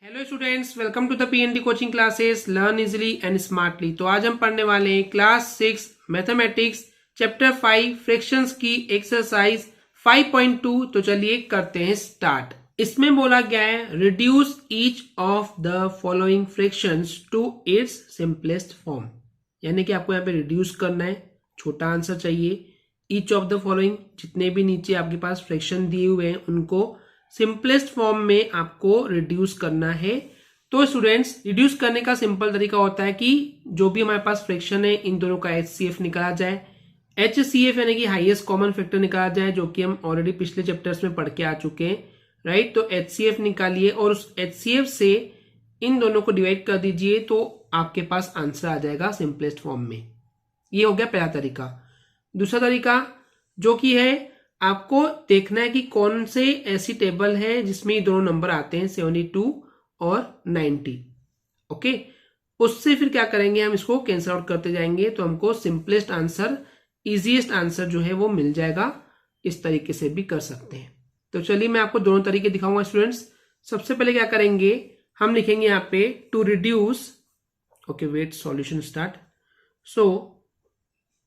Hello students, welcome to the PND coaching classes learn easily and smartly. तो आज हम पढ़ने वाले हैं क्लास 6 मैथमेटिक्स चैप्टर 5 फ्रैक्शंस की एक्सरसाइज 5.2। तो चलिए करते हैं स्टार्ट। इसमें बोला गया है reduce each of the following fractions to its simplest form, यानी कि आपको यहाँ पे रिड्यूस करना है, छोटा आंसर चाहिए। ईच ऑफ द फॉलोइंग, जितने भी नीचे आपके पास फ्रैक्शन दिए हुए हैं उनको सिंपलेस्ट फॉर्म में आपको रिड्यूस करना है। तो स्टूडेंट्स, रिड्यूस करने का सिंपल तरीका होता है कि जो भी हमारे पास फ्रैक्शन है इन दोनों का HCF निकाला जाए। HCF यानी कि हाईएस्ट कॉमन फैक्टर निकाला जाए, जो कि हम ऑलरेडी पिछले चैप्टर्स में पढ़ के आ चुके हैं, राइट। तो HCF निकालिए और उस HCF से इन दोनों को डिवाइड कर दीजिए, तो आपके पास आंसर आ जाएगा सिंपलेस्ट फॉर्म में। ये हो गया पहला तरीका। दूसरा तरीका जो कि है, आपको देखना है कि कौन से ऐसी टेबल है जिसमें ये दोनों नंबर आते हैं 72 और 90। ओके, उससे फिर क्या करेंगे, हम इसको कैंसिल आउट करते जाएंगे तो हमको सिंपलेस्ट आंसर, इजीएस्ट आंसर जो है वो मिल जाएगा। इस तरीके से भी कर सकते हैं। तो चलिए मैं आपको दोनों तरीके दिखाऊंगा स्टूडेंट्स। सबसे पहले क्या करेंगे, हम लिखेंगे यहाँ पे to reduce, okay wait, solution start. So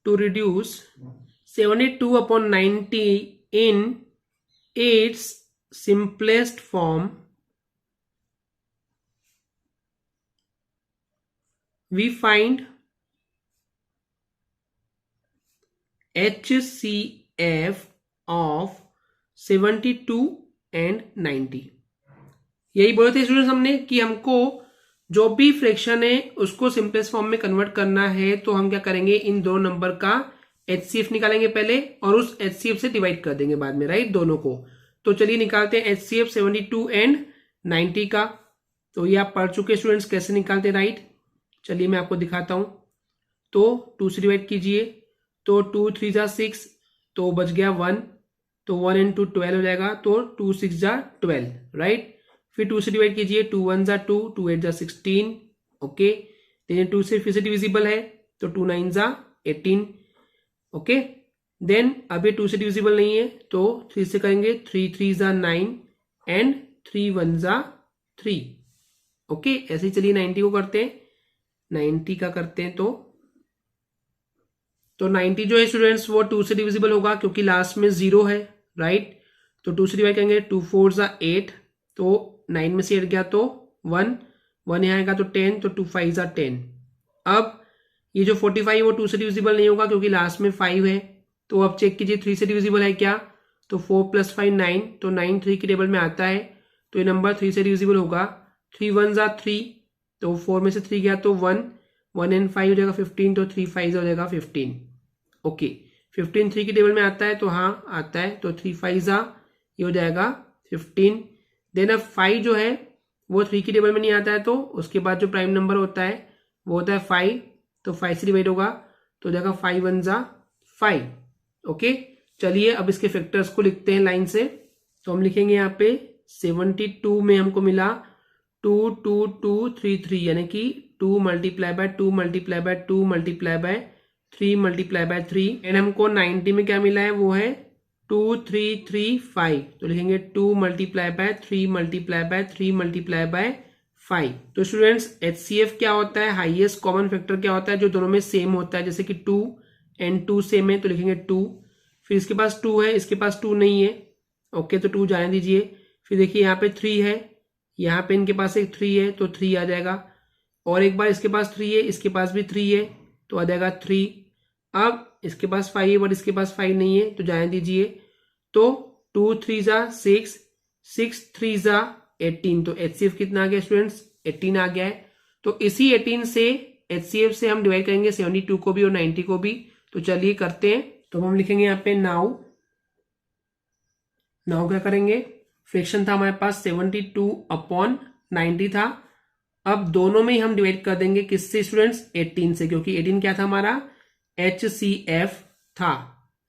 to reduce 72 upon 90 in its simplest form, we find HCF of 72 and 90। यही बोले थे स्टूडेंट्स हमने कि हमको जो भी फ्रैक्शन है उसको सिंपलेस्ट फॉर्म में कन्वर्ट करना है। तो हम क्या करेंगे, इन दो नंबर का HCF निकालेंगे पहले और उस HCF से डिवाइड कर देंगे बाद में, राइट, दोनों को। तो चलिए निकालते हैं HCF 72 एंड 90 का। तो ये आप पढ़ चुके स्टूडेंट्स कैसे निकालते हैं, राइट। चलिए मैं आपको दिखाता हूं। तो 2 से डिवाइड कीजिए, तो 2 3 जा 6, तो बच गया 1, तो 1 and 2 12 हो जाएगा, तो 2 6 जा 12, राइट। फिर 2 से डिवाइड कीजिए, 2 1 जा 2, 2 8 जा 16, ओके। देन 2 से फिर से डिविजिबल है, तो 2 9 जा 18, ओके। देन अब ये 2 से डिविजिबल नहीं है, तो 3 से करेंगे, 3 3 जा 9 एंड 3 1 जा 3, ओके। ऐसे ही चलिए 90 को करते हैं। 90 का करते हैं, तो 90 जो है स्टूडेंट्स वो 2 से डिविजिबल होगा क्योंकि लास्ट में 0 है, राइट। तो 2 से डिवाइड करेंगे, 2 4 जा 8, तो 9 में से 8 गया तो 1 1 यहाँ आएगा, तो 10, तो 2 5 जा 10। अब ये जो 45 है वो 2 से डिविजिबल नहीं होगा क्योंकि लास्ट में 5 है। तो अब चेक कीजिए 3 से डिविजिबल है क्या, तो 4 + 5 9, तो 9 3 की टेबल में आता है, तो ये नंबर 3 से डिविजिबल होगा। 3 1 जा 3, तो 4 में से 3 गया तो 1 1 and 5 हो जाएगा 15, तो 3 5 हो जाएगा 15, ओके। 15 3 की टेबल में आता है, तो हाँ आता है, तो 3 5 जा ये हो जाएगा 15। देन अब 5 जो है वो 3 की टेबल में नहीं आता है, तो उसके बाद जो प्राइम नंबर होता है वो होता है 5, तो 5 से डिवाइड होगा, तो हो जाएगा 5 1 जा 5, ओके। चलिए अब इसके फैक्टर्स को लिखते हैं लाइन से। तो हम लिखेंगे यहाँ पे 72 में हमको मिला 2 2 2 3 3, यानी कि 2 × 2 × 2 × 3 × 3। एंड हमको 90 में क्या मिला है, वो है 2 3 3 5, तो लिखेंगे 2 × 3 × 3 × 5। तो स्टूडेंट्स HCF क्या होता है, हाईएस्ट कॉमन फैक्टर क्या होता है, जो दोनों में सेम होता है। जैसे कि 2 and 2 सेम है, तो लिखेंगे 2। फिर इसके पास 2 है, इसके पास 2 नहीं है, ओके, तो 2 जाने दीजिए। फिर देखिए यहाँ पे 3 है, यहाँ पे इनके पास एक 3 है, तो 3 आ जाएगा। और एक बार इसके पास 3 है, इसके पास भी 3 है, तो आ जाएगा 3। अब इसके पास 5 है बट इसके पास 5 नहीं है, तो जाने दीजिए। तो 2 3 जा 6, 6 3 जा 18, तो HCF कितना आ गया स्टूडेंट्स, 18 आ गया है। तो इसी 18 से HCF से हम डिवाइड करेंगे 72 को भी और 90 को भी। तो चलिए करते हैं। तो हम लिखेंगे यहाँ पे नाउ क्या करेंगे, फ्रैक्शन था हमारे पास 72 अपॉन 90 था। अब दोनों में ही हम डिवाइड कर देंगे, किससे स्टूडेंट्स, 18 से, क्योंकि 18 क्या था हमारा, HCF था,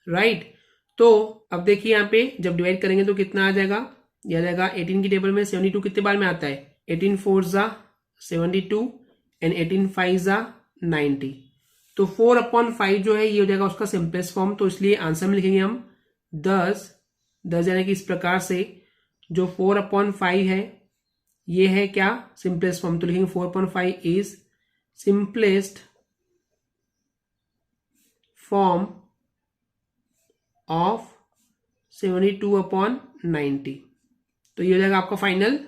राइट। तो अब देखिए यहाँ पे जब डिवाइड करेंगे तो कितना आ जाएगा, यह आ जाएगा 18 की टेबल में 72 कितने बार में आता है, 18 4 जा 72 एंड 18 5 जा 90। तो 4/5 जो है ये हो जाएगा उसका सिंपलेस्ट फॉर्म। तो इसलिए आंसर में लिखेंगे हम 10 यानी कि इस प्रकार से जो 4/5 है ये है क्या, सिंपलेस्ट फॉर्म, तो लिखेंगे 4.5 इज सिंपलेस्ट फॉर्म ऑफ 72/90। तो ये हो जाएगा आपका final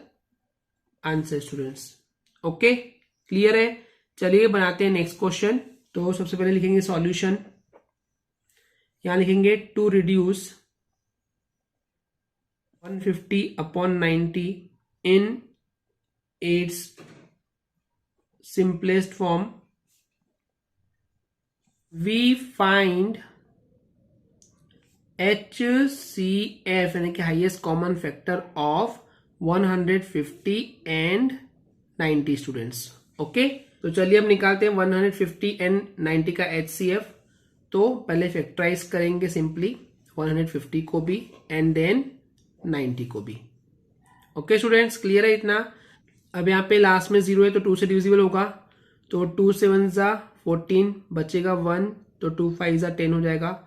answer students. Okay, clear है। चलिए बनाते हैं नेक्स्ट क्वेश्चन। तो सबसे पहले लिखेंगे सॉल्यूशन, यहां लिखेंगे to reduce 150/90 in its simplest form, we find HCF यानी कि highest common factor of 150 and 90 students. Okay, तो चलिए अब निकालते हैं 150 एंड 90 का HCF। तो पहले फैक्टराइज करेंगे सिंपली 150 को भी एंड देन 90 को भी। ओके स्टूडेंट्स, क्लियर है इतना। अब यहाँ पे लास्ट में 0 है तो 2 से डिविजिबल होगा, तो 2 7 जा 14, बचेगा 1, तो 2 5 जा 10 हो जाएगा।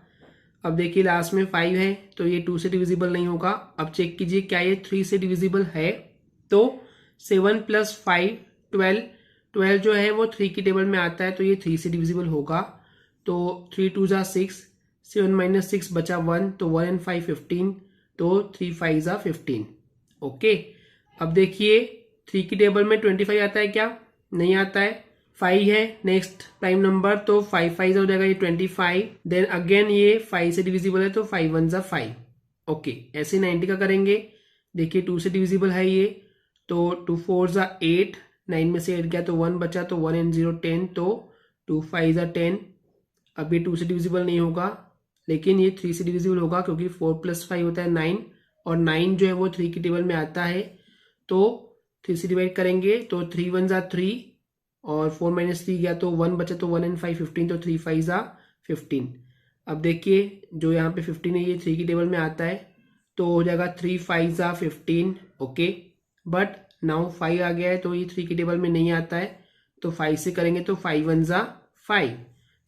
अब देखिए लास्ट में 5 है तो ये 2 से डिविजिबल नहीं होगा। अब चेक कीजिए क्या ये 3 से डिविजिबल है, तो 7 + 5 12, 12 जो है वो 3 की टेबल में आता है तो ये 3 से डिविजिबल होगा। तो 3 2 जा 6, 7 - 6 बचा 1, तो 1 and 5 15, तो 3 5 जा 15। ओके, अब देखिए 3 की टेबल में 25 आता है क्या, नहीं आता है। 5 है नेक्स्ट प्राइम नंबर, तो 5 5 हो जाएगा ये 25। देन अगेन ये 5 से डिविजिबल है तो 5 1 जा 5। ओके, ऐसे 90 का करेंगे। देखिए 2 से डिविजिबल है ये, तो 2 4 जा 8, 9 में से 8 गया तो 1 बचा, तो 1 and 0 10, तो 2 5 जा 10। अब ये 2 से डिविजिबल नहीं होगा लेकिन ये 3 से डिविजिबल होगा क्योंकि 4 + 5 होता है 9, और 9 जो है वो 3 की टेबल में आता है, तो 3 से डिवाइड करेंगे तो 3 1 जा 3, और 4 - 3 गया तो 1 बचा, तो 1 and 5 15, तो 3 5 जा 15। अब देखिए जो यहाँ पे 15 है ये 3 की टेबल में आता है तो हो जाएगा 3 5 जा 15। ओके, बट नाउ 5 आ गया है तो ये 3 की टेबल में नहीं आता है, तो 5 से करेंगे तो 5 1 जा 5।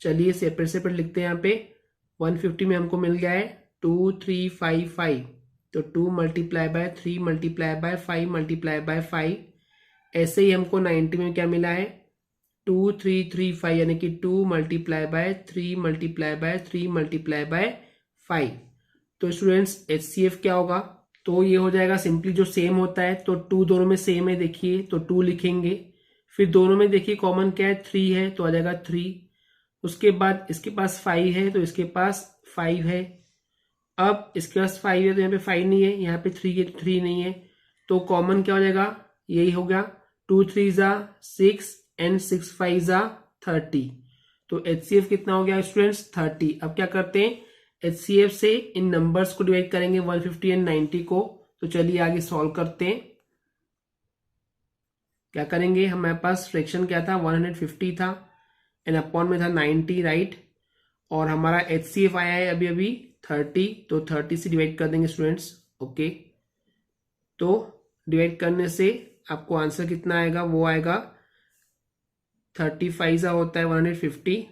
चलिए सेपरेट सेपरेट लिखते हैं। यहाँ पे 150 में हमको मिल गया है 2 3 5 5, तो 2 × 3 × 5 × 5। ऐसे ही हमको 90 में क्या मिला है 2 3 3 5, यानी कि 2 × 3 × 3 × 5। तो स्टूडेंट्स HCF क्या होगा, तो ये हो जाएगा सिंपली जो सेम होता है, तो 2 दोनों में सेम है देखिए, तो 2 लिखेंगे। फिर दोनों में देखिए कॉमन क्या है 3 है, तो आ जाएगा 3। उसके बाद इसके पास 5 है तो इसके पास 5 है। अब इसके पास 5 है तो यहाँ पे 5 नहीं है, यहाँ पे 3 नहीं है, तो कॉमन क्या हो जाएगा, यही हो गया 2 3 जा 6 एंड 6 5 जा 30। तो HCF कितना हो गया स्टूडेंट्स 30। अब क्या करते हैं HCF से इन नंबर्स को डिवाइड करेंगे 150 एंड 90 को। तो चलिए आगे सॉल्व करते हैं। क्या करेंगे, हमारे पास फ्रैक्शन क्या था 150 था एंड अपॉन में था 90, राइट। और हमारा HCF आया है अभी अभी 30, तो 30 से डिवाइड कर देंगे स्टूडेंट्स। ओके, तो डिवाइड करने से आपको आंसर कितना आएगा, वो आएगा 35 जा होता है 150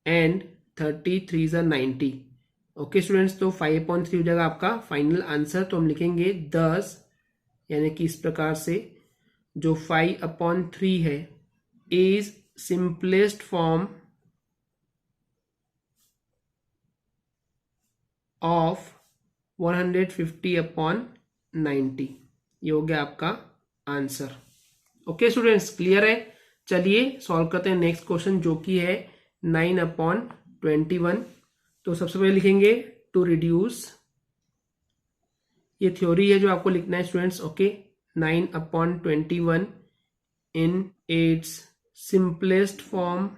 एंड 33 जा 90। ओके स्टूडेंट्स, तो 5/3 हो जाएगा आपका फाइनल आंसर। तो हम लिखेंगे 10, यानी कि इस प्रकार से जो 5/3 है इज सिंपलेस्ट फॉर्म ऑफ 150/90। ये हो गया आपका आंसर। ओके स्टूडेंट्स, क्लियर है। चलिए सॉल्व करते हैं नेक्स्ट क्वेश्चन जो कि है 9/21। तो सबसे पहले लिखेंगे टू रिड्यूस, ये थ्योरी है जो आपको लिखना है students. Okay, 9/21 in its simplest form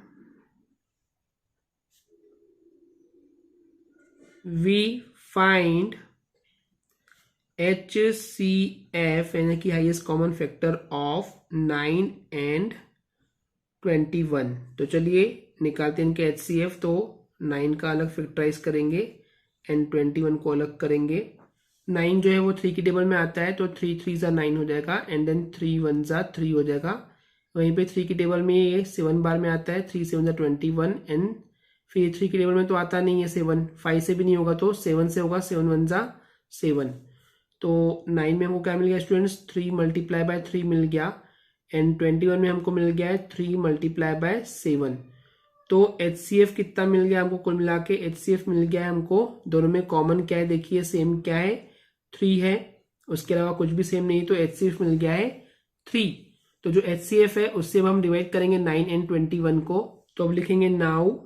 we find HCF यानी कि highest common factor of 9 and 21। तो चलिए निकालते हैं इनके HCF। तो 9 का अलग फैक्टराइज करेंगे एंड 21 को अलग करेंगे। 9 जो है वो 3 की टेबल में आता है तो 3 3 जा 9 हो जाएगा एंड देन 3 1 जा 3 हो जाएगा। वहीं पे 3 की टेबल में ये 7 बार में आता है, 3 7 जा 21 एंड फिर 3 की टेबल में तो आता नहीं है 7, 5 से भी नहीं होगा तो 7 से होगा, 7 1 जा 7। तो 9 में हमको क्या मिल गया स्टूडेंट्स, 3 मल्टीप्लाई बाय 3 मिल गया, एंड 21 में हमको मिल गया है 3 मल्टीप्लाई बाय 7। तो HCF कितना मिल गया हमको, कुल मिला के HCF मिल गया है हमको, दोनों में कॉमन क्या है देखिए, सेम क्या है, 3 है, उसके अलावा कुछ भी सेम नहीं, तो HCF मिल गया है 3। तो जो HCF है उससे अब हम डिवाइड करेंगे 9 एंड 21 को, तो अब लिखेंगे नाउ,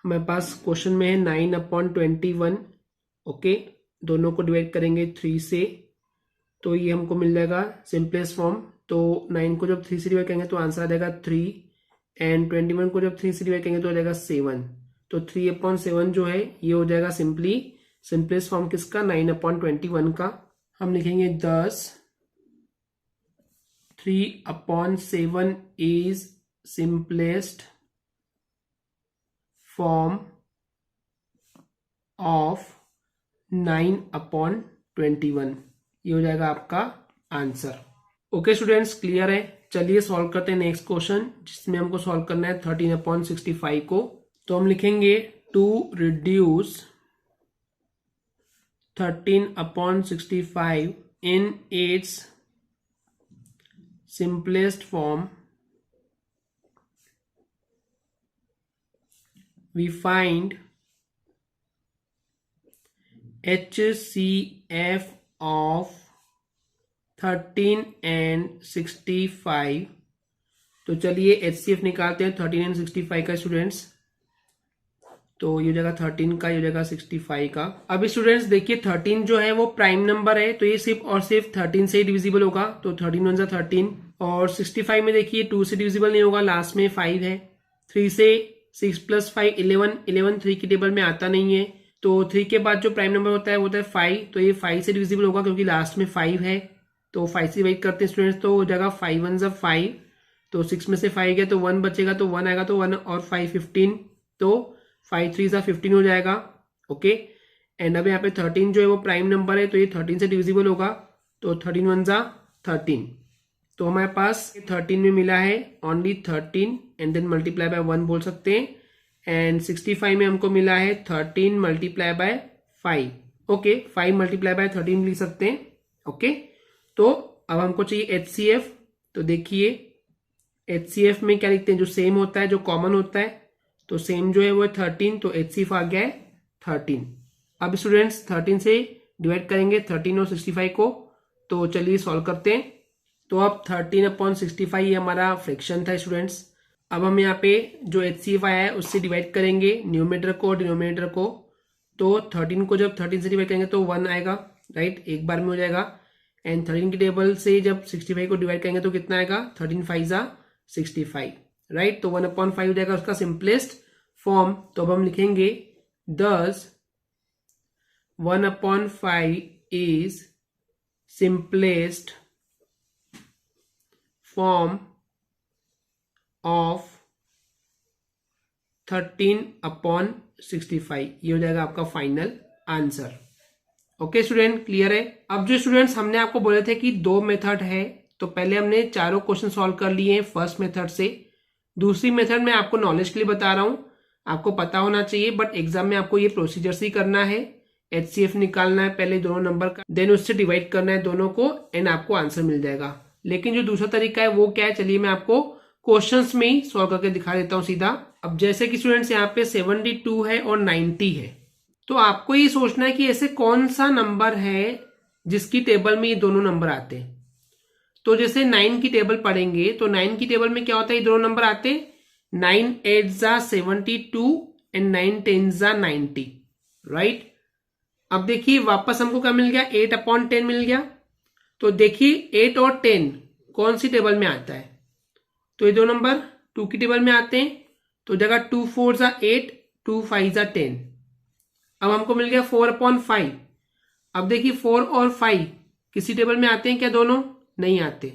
हमारे पास क्वेश्चन में है 9/21, ओके, दोनों को डिवाइड करेंगे 3 से, तो ये हमको मिल जाएगा सिंपलेस्ट फॉर्म। तो 9 को जब 3 से डिवाइड करेंगे तो आंसर आ जाएगा 3, एंड 21 को जब 3 से डिवाइड करेंगे तो आ जाएगा 7। तो 3/7 जो है ये हो जाएगा सिंपली सिंपलेस्ट फॉर्म किसका, 9/21 का। हम लिखेंगे 10, 3/7 इज सिंपलेस्ट फॉर्म ऑफ 9/21, ये हो जाएगा आपका आंसर। ओके स्टूडेंट्स, क्लियर है। चलिए सॉल्व करते हैं नेक्स्ट क्वेश्चन, जिसमें हमको सॉल्व करना है 13/65 को। तो हम लिखेंगे to reduce 13/65 in its simplest form, we find HCF of 13 and 65। तो चलिए HCF निकालते हैं 13 and 65 का स्टूडेंट्स। तो ये हो जाएगा 13 का, ये हो जाएगा 65 का। अब स्टूडेंट्स देखिए 13 जो है वो प्राइम नंबर है, तो ये सिर्फ और सिर्फ 13 से ही डिविजिबल होगा, तो 13 1 13। और 65 में देखिए 2 से डिविजिबल नहीं होगा, लास्ट में 5 है। 3 से 6 + 5 11, 11 3 की टेबल में आता नहीं है, तो 3 के बाद जो प्राइम नंबर होता है वो होता है 5, तो ये 5 से डिविजिबल होगा क्योंकि लास्ट में 5 है। तो 5 से डिवाइड करते हैं स्टूडेंट्स, तो हो जाएगा 5 1 5, तो 6 में से 5 गया तो 1 बचेगा, तो 1 आएगा, तो 1 और 5 15, तो 5 3 15 हो जाएगा। ओके, एंड अब यहाँ पे 13 जो है वो प्राइम नंबर है, तो ये 13 से डिविजिबल होगा, तो 13 1 13। तो हमारे पास 13 में मिला है only 13 and then multiply by 1 बोल सकते हैं, एंड 65 में हमको मिला है 13 multiply by 5। Okay, 5 multiply by 13 लिख सकते हैं। ओके, तो अब हमको चाहिए HCF। तो देखिए HCF में क्या लिखते हैं, जो सेम होता है, जो कॉमन होता है, तो सेम जो है वो 13, तो HCF आ गया है 13। अब स्टूडेंट्स 13 से डिवाइड करेंगे 13 और 65 को, तो चलिए सॉल्व करते हैं। तो अब 13/65 ये हमारा फ्रैक्शन था स्टूडेंट्स। अब हम यहाँ पे जो HCF आया है उससे डिवाइड करेंगे न्यूमरेटर को और डिनोमिनेटर को। तो 13 को जब 13 से डिवाइड करेंगे तो 1 आएगा, राइट, एक बार में हो जाएगा। एंड 13 की टेबल से जब 65 को डिवाइड करेंगे तो कितना आएगा, 13 5 65, राइट, तो 1/5 हो जाएगा उसका सिंपलेस्ट फॉर्म। तो अब हम लिखेंगे 10 1/5 इज सिंपलेस्ट फॉर्म ऑफ 13/65, ये हो जाएगा आपका final answer. Okay student, clear है। अब जो स्टूडेंट्स हमने आपको बोले थे कि 2 मेथड है, तो पहले हमने चारों क्वेश्चन सॉल्व कर लिए हैं फर्स्ट मेथड से। दूसरी मेथड में आपको नॉलेज के लिए बता रहा हूं, आपको पता होना चाहिए, बट एग्जाम में आपको ये प्रोसीजर से ही करना है। HCF निकालना है पहले दोनों नंबर का, देन उससे डिवाइड करना है दोनों को, एंड आपको आंसर मिल जाएगा। लेकिन जो दूसरा तरीका है वो क्या है, चलिए मैं आपको क्वेश्चंस में ही सॉल्व करके दिखा देता हूं सीधा। अब जैसे कि स्टूडेंट्स यहाँ पे 72 है और 90 है, तो आपको ये सोचना है कि ऐसे कौन सा नंबर है जिसकी टेबल में ये दोनों नंबर आते हैं। तो जैसे 9 की टेबल पढ़ेंगे तो 9 की टेबल में क्या होता है, ये दोनों नंबर आते हैं, 9 8 72 एंड 9 10 90, राइट। अब देखिए वापस हमको क्या मिल गया, 8/10 मिल गया। तो देखिए 8 और 10 कौन सी टेबल में आता है, तो ये दो नंबर 2 की टेबल में आते हैं, तो जगह 2 4 8 2 5 10। अब हमको मिल गया 4/5। अब देखिए 4 और 5 किसी टेबल में आते हैं क्या, दोनों नहीं आते,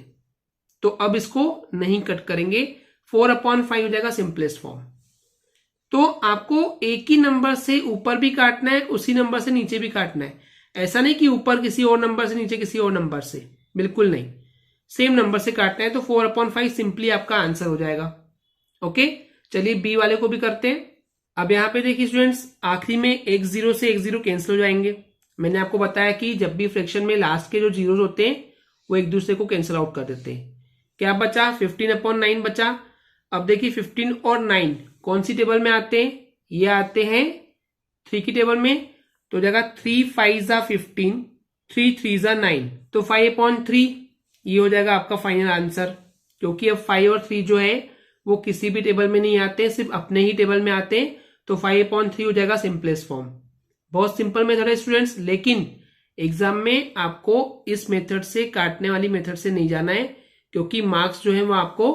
तो अब इसको नहीं कट करेंगे, 4/5 हो जाएगा सिंपलेस्ट फॉर्म। तो आपको एक ही नंबर से ऊपर भी काटना है, उसी नंबर से नीचे भी काटना है। ऐसा नहीं कि ऊपर किसी और नंबर से नीचे किसी और नंबर से, बिल्कुल नहीं, सेम नंबर से काटना है। तो 4/5 सिंपली आपका आंसर हो जाएगा। ओके, चलिए बी वाले को भी करते हैं। अब यहां पे देखिए स्टूडेंट्स, आखिरी में एक 0 से एक 0 कैंसिल हो जाएंगे, मैंने आपको बताया कि जब भी फ्रैक्शन में लास्ट के जो जीरोस होते हैं वो एक दूसरे को कैंसिल आउट कर देते हैं। क्या बचा? 15/9 बचा। अब देखिए 15 और 9 कौन सी टेबल में आते हैं? ये आते हैं 3 की टेबल में। तो जगह 3 5 जा 15, 3 3 जा 9, तो 5/3 ये हो जाएगा आपका फाइनल आंसर। क्योंकि अब 5 और 3 जो है वो किसी भी टेबल में नहीं आते, सिर्फ अपने ही टेबल में आते हैं। तो 5/3 हो जाएगा सिंपलेस्ट फॉर्म। बहुत सिंपल मेथड है स्टूडेंट्स, लेकिन एग्जाम में आपको इस मेथड से, काटने वाली मेथड से नहीं जाना है, क्योंकि मार्क्स जो है वो आपको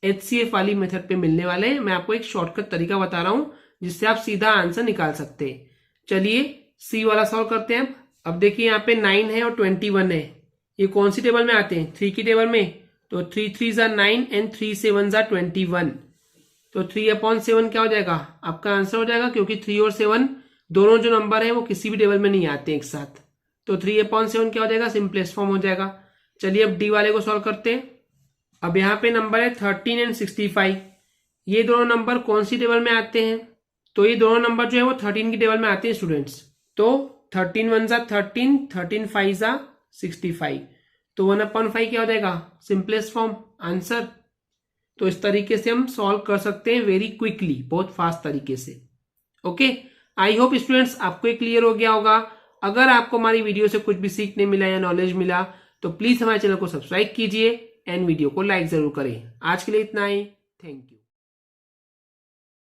HCF वाली मेथड पे मिलने वाले हैं। मैं आपको एक शॉर्टकट तरीका बता रहा हूं जिससे आप सीधा आंसर निकाल सकते हैं। चलिए सी वाला सॉल्व करते हैं। अब देखिए यहाँ पे 9 है और 21 है, ये कौन सी टेबल में आते हैं? 3 की टेबल में। तो 3 3 जा 9 एंड 3 7 जा 21, तो 3/7 क्या हो जाएगा? आपका आंसर हो जाएगा, क्योंकि 3 और 7 दोनों जो नंबर है वो किसी भी टेबल में नहीं आते एक साथ। तो 3/7 क्या हो जाएगा? सिंपलेस्ट फॉर्म हो जाएगा। चलिए अब डी वाले को सॉल्व करते हैं। अब यहाँ पे नंबर है 13 एंड 65, ये दोनों नंबर कौन सी टेबल में आते हैं? तो ये दोनों नंबर जो है वो 13 की टेबल में आते हैं स्टूडेंट्स। तो 13 1 जा 13, 13 5 जा 65, तो 1/5 क्या हो जाएगा? Simplest form answer. तो इस तरीके से हम सॉल्व कर सकते हैं वेरी क्विकली, बहुत फास्ट तरीके से। ओके, आई होप स्टूडेंट्स आपको क्लियर हो गया होगा। अगर आपको हमारी वीडियो से कुछ भी सीखने मिला या नॉलेज मिला तो प्लीज हमारे चैनल को सब्सक्राइब कीजिए एंड वीडियो को लाइक जरूर करें। आज के लिए इतना ही, थैंक यू।